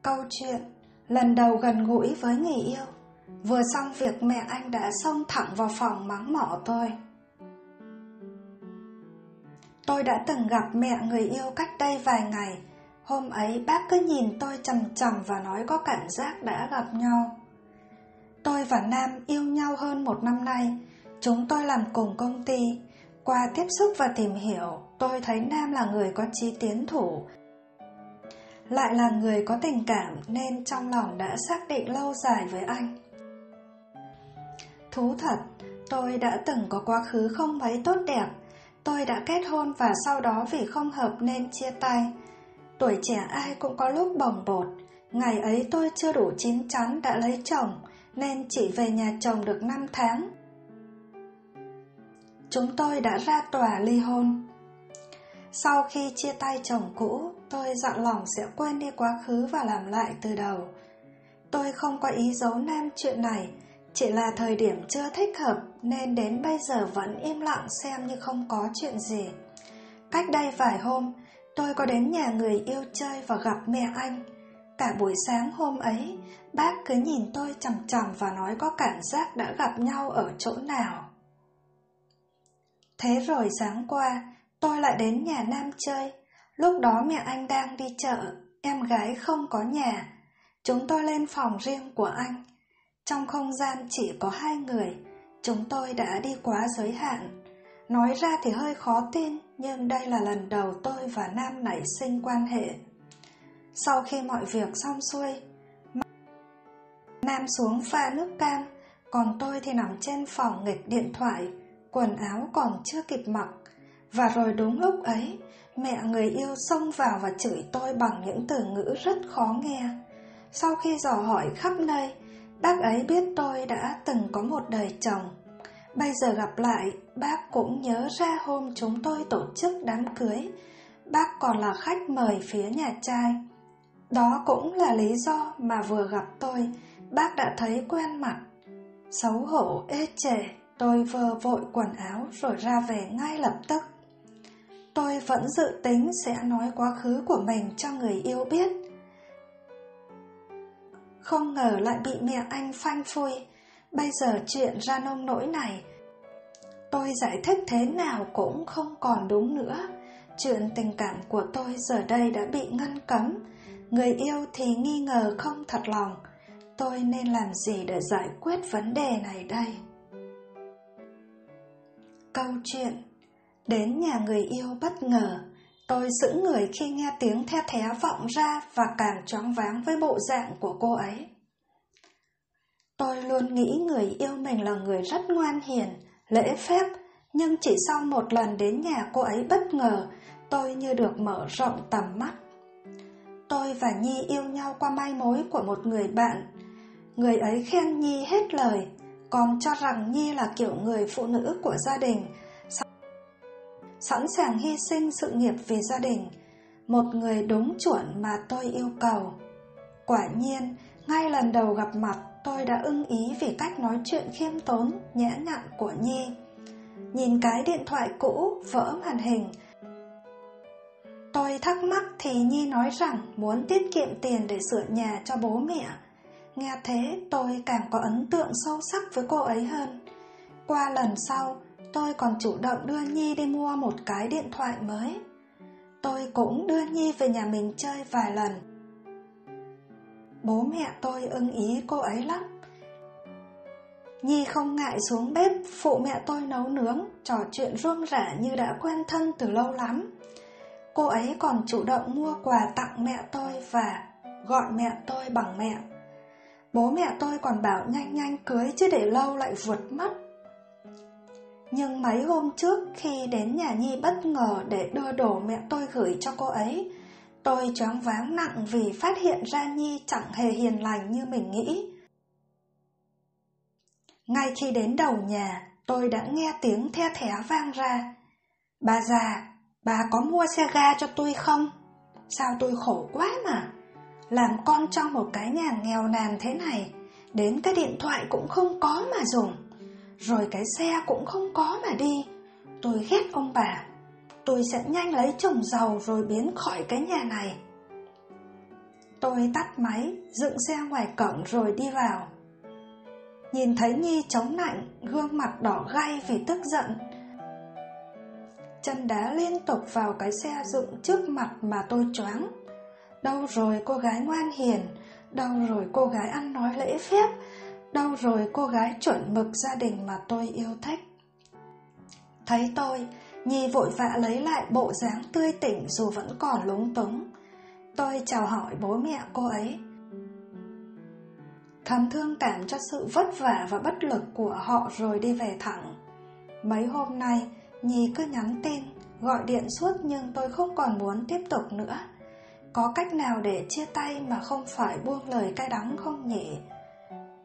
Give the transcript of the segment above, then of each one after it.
Câu chuyện lần đầu gần gũi với người yêu. Vừa xong việc mẹ anh đã xông thẳng vào phòng mắng mỏ tôi. Tôi đã từng gặp mẹ người yêu cách đây vài ngày. Hôm ấy bác cứ nhìn tôi chằm chằm và nói có cảm giác đã gặp nhau. Tôi và Nam yêu nhau hơn 1 năm nay. Chúng tôi làm cùng công ty. Qua tiếp xúc và tìm hiểu, tôi thấy Nam là người có chí tiến thủ, lại là người có tình cảm, nên trong lòng đã xác định lâu dài với anh. Thú thật, tôi đã từng có quá khứ không mấy tốt đẹp. Tôi đã kết hôn và sau đó vì không hợp nên chia tay. Tuổi trẻ ai cũng có lúc bồng bột. Ngày ấy tôi chưa đủ chín chắn đã lấy chồng, nên chỉ về nhà chồng được 5 tháng. Chúng tôi đã ra tòa ly hôn. Sau khi chia tay chồng cũ, tôi dặn lòng sẽ quên đi quá khứ và làm lại từ đầu. Tôi không có ý giấu Nam chuyện này, chỉ là thời điểm chưa thích hợp nên đến bây giờ vẫn im lặng xem như không có chuyện gì. Cách đây vài hôm, tôi có đến nhà người yêu chơi và gặp mẹ anh. Cả buổi sáng hôm ấy, bác cứ nhìn tôi chằm chằm và nói có cảm giác đã gặp nhau ở chỗ nào. Thế rồi sáng qua, tôi lại đến nhà Nam chơi. Lúc đó mẹ anh đang đi chợ, em gái không có nhà. Chúng tôi lên phòng riêng của anh. Trong không gian chỉ có 2 người, chúng tôi đã đi quá giới hạn. Nói ra thì hơi khó tin, nhưng đây là lần đầu tôi và Nam nảy sinh quan hệ. Sau khi mọi việc xong xuôi, Nam xuống pha nước cam, còn tôi thì nằm trên phòng nghịch điện thoại, quần áo còn chưa kịp mặc. Và rồi đúng lúc ấy, mẹ người yêu xông vào và chửi tôi bằng những từ ngữ rất khó nghe. Sau khi dò hỏi khắp nơi, bác ấy biết tôi đã từng có một đời chồng. Bây giờ gặp lại, bác cũng nhớ ra hôm chúng tôi tổ chức đám cưới, bác còn là khách mời phía nhà trai. Đó cũng là lý do mà vừa gặp tôi, bác đã thấy quen mặt. Xấu hổ ê chề, tôi vơ vội quần áo rồi ra về ngay lập tức. Tôi vẫn dự tính sẽ nói quá khứ của mình cho người yêu biết. Không ngờ lại bị mẹ anh phanh phui. Bây giờ chuyện ra nông nỗi này, tôi giải thích thế nào cũng không còn đúng nữa. Chuyện tình cảm của tôi giờ đây đã bị ngăn cấm. Người yêu thì nghi ngờ không thật lòng. Tôi nên làm gì để giải quyết vấn đề này đây? Câu chuyện đến nhà người yêu bất ngờ. Tôi sững người khi nghe tiếng the thé vọng ra và càng choáng váng với bộ dạng của cô ấy. Tôi luôn nghĩ người yêu mình là người rất ngoan hiền, lễ phép, nhưng chỉ sau một lần đến nhà cô ấy bất ngờ, tôi như được mở rộng tầm mắt. Tôi và Nhi yêu nhau qua mai mối của một người bạn. Người ấy khen Nhi hết lời, còn cho rằng Nhi là kiểu người phụ nữ của gia đình, sẵn sàng hy sinh sự nghiệp vì gia đình, một người đúng chuẩn mà tôi yêu cầu. Quả nhiên, ngay lần đầu gặp mặt, tôi đã ưng ý vì cách nói chuyện khiêm tốn, nhã nhặn của Nhi. Nhìn cái điện thoại cũ, vỡ màn hình, tôi thắc mắc thì Nhi nói rằng muốn tiết kiệm tiền để sửa nhà cho bố mẹ. Nghe thế, tôi càng có ấn tượng sâu sắc với cô ấy hơn. Qua lần sau, tôi còn chủ động đưa Nhi đi mua một cái điện thoại mới. Tôi cũng đưa Nhi về nhà mình chơi vài lần. Bố mẹ tôi ưng ý cô ấy lắm. Nhi không ngại xuống bếp phụ mẹ tôi nấu nướng, trò chuyện rôm rả như đã quen thân từ lâu lắm. Cô ấy còn chủ động mua quà tặng mẹ tôi và gọi mẹ tôi bằng mẹ. Bố mẹ tôi còn bảo nhanh nhanh cưới chứ để lâu lại vượt mất. Nhưng mấy hôm trước khi đến nhà Nhi bất ngờ để đưa đồ mẹ tôi gửi cho cô ấy, tôi choáng váng nặng vì phát hiện ra Nhi chẳng hề hiền lành như mình nghĩ. Ngay khi đến đầu nhà, tôi đã nghe tiếng the thé vang ra. Bà già, bà có mua xe ga cho tôi không? Sao tôi khổ quá mà. Làm con trong một cái nhà nghèo nàn thế này, đến cái điện thoại cũng không có mà dùng, rồi cái xe cũng không có mà đi. Tôi ghét ông bà. Tôi sẽ nhanh lấy chồng giàu rồi biến khỏi cái nhà này. Tôi tắt máy, dựng xe ngoài cổng rồi đi vào. Nhìn thấy Nhi chống nạnh, gương mặt đỏ gay vì tức giận. Chân đá liên tục vào cái xe dựng trước mặt mà tôi choáng. Đâu rồi cô gái ngoan hiền, đâu rồi cô gái ăn nói lễ phép, đâu rồi cô gái chuẩn mực gia đình mà tôi yêu thích. Thấy tôi, Nhi vội vã lấy lại bộ dáng tươi tỉnh dù vẫn còn lúng túng. Tôi chào hỏi bố mẹ cô ấy, thầm thương cảm cho sự vất vả và bất lực của họ rồi đi về thẳng. Mấy hôm nay, Nhi cứ nhắn tin, gọi điện suốt nhưng tôi không còn muốn tiếp tục nữa. Có cách nào để chia tay mà không phải buông lời cay đắng không nhỉ?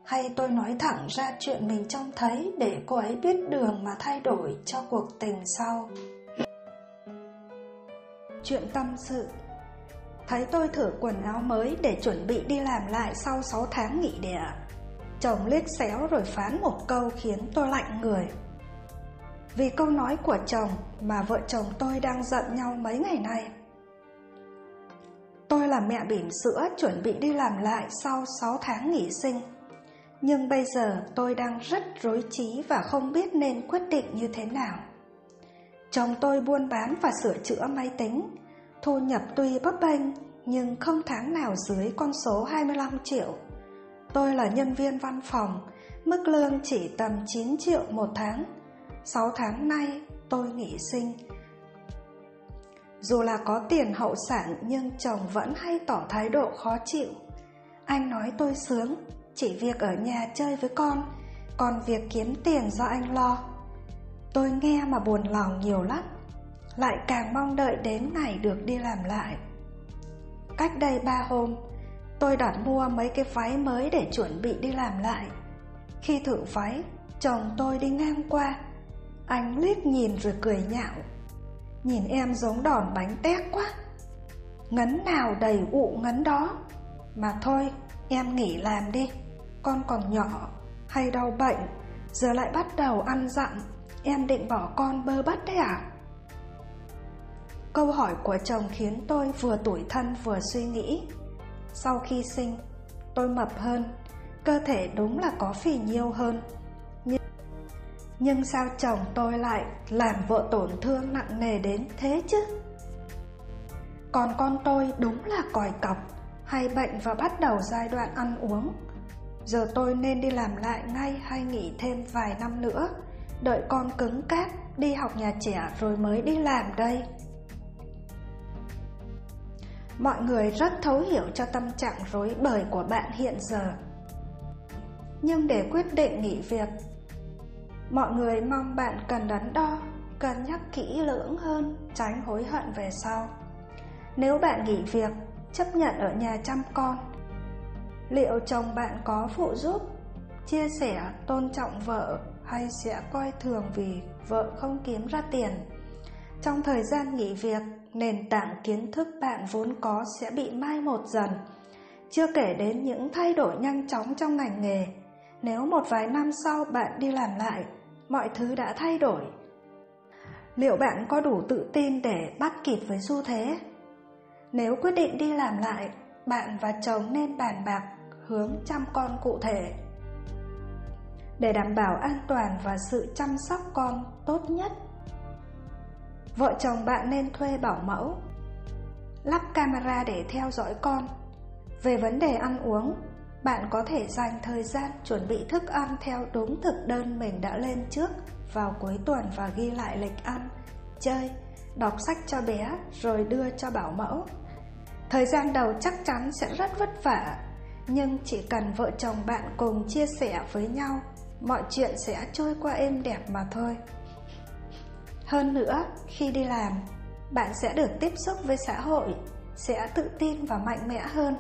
Hay tôi nói thẳng ra chuyện mình trông thấy để cô ấy biết đường mà thay đổi cho cuộc tình sau? Chuyện tâm sự. Thấy tôi thử quần áo mới để chuẩn bị đi làm lại sau 6 tháng nghỉ đẻ. Chồng liếc xéo rồi phán một câu khiến tôi lạnh người. Vì câu nói của chồng mà vợ chồng tôi đang giận nhau mấy ngày nay. Tôi là mẹ bỉm sữa chuẩn bị đi làm lại sau 6 tháng nghỉ sinh. Nhưng bây giờ tôi đang rất rối trí và không biết nên quyết định như thế nào. Chồng tôi buôn bán và sửa chữa máy tính. Thu nhập tuy bấp bênh nhưng không tháng nào dưới con số 25 triệu. Tôi là nhân viên văn phòng, mức lương chỉ tầm 9 triệu một tháng. 6 tháng nay tôi nghỉ sinh. Dù là có tiền hậu sản nhưng chồng vẫn hay tỏ thái độ khó chịu. Anh nói tôi sướng, chỉ việc ở nhà chơi với con, còn việc kiếm tiền do anh lo. Tôi nghe mà buồn lòng nhiều lắm, lại càng mong đợi đến ngày được đi làm lại. Cách đây 3 hôm, tôi đặt mua mấy cái váy mới để chuẩn bị đi làm lại. Khi thử váy, chồng tôi đi ngang qua. Anh liếc nhìn rồi cười nhạo. Nhìn em giống đòn bánh tét quá, ngấn nào đầy ụ ngấn đó. Mà thôi, em nghỉ làm đi, con còn nhỏ, hay đau bệnh, giờ lại bắt đầu ăn dặm. Em định bỏ con bơ bất đấy à? Câu hỏi của chồng khiến tôi vừa tủi thân vừa suy nghĩ. Sau khi sinh, tôi mập hơn, cơ thể đúng là có phì nhiêu hơn. Nhưng sao chồng tôi lại làm vợ tổn thương nặng nề đến thế chứ? Còn con tôi đúng là còi cọc, hay bệnh và bắt đầu giai đoạn ăn uống. Giờ tôi nên đi làm lại ngay hay nghỉ thêm vài năm nữa, đợi con cứng cáp, đi học nhà trẻ rồi mới đi làm đây? Mọi người rất thấu hiểu cho tâm trạng rối bời của bạn hiện giờ. Nhưng để quyết định nghỉ việc, mọi người mong bạn cần đắn đo, cân nhắc kỹ lưỡng hơn, tránh hối hận về sau. Nếu bạn nghỉ việc, chấp nhận ở nhà chăm con, liệu chồng bạn có phụ giúp, chia sẻ, tôn trọng vợ, hay sẽ coi thường vì vợ không kiếm ra tiền? Trong thời gian nghỉ việc, nền tảng kiến thức bạn vốn có sẽ bị mai một dần, chưa kể đến những thay đổi nhanh chóng trong ngành nghề. Nếu một vài năm sau bạn đi làm lại, mọi thứ đã thay đổi. Liệu bạn có đủ tự tin để bắt kịp với xu thế? Nếu quyết định đi làm lại, bạn và chồng nên bàn bạc hướng chăm con cụ thể để đảm bảo an toàn và sự chăm sóc con tốt nhất. Vợ chồng bạn nên thuê bảo mẫu, lắp camera để theo dõi con. Về vấn đề ăn uống, bạn có thể dành thời gian chuẩn bị thức ăn theo đúng thực đơn mình đã lên trước vào cuối tuần và ghi lại lịch ăn, chơi, đọc sách cho bé rồi đưa cho bảo mẫu. Thời gian đầu chắc chắn sẽ rất vất vả, nhưng chỉ cần vợ chồng bạn cùng chia sẻ với nhau, mọi chuyện sẽ trôi qua êm đẹp mà thôi. Hơn nữa, khi đi làm, bạn sẽ được tiếp xúc với xã hội, sẽ tự tin và mạnh mẽ hơn.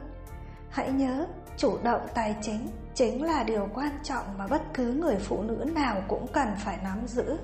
Hãy nhớ, chủ động tài chính chính là điều quan trọng mà bất cứ người phụ nữ nào cũng cần phải nắm giữ.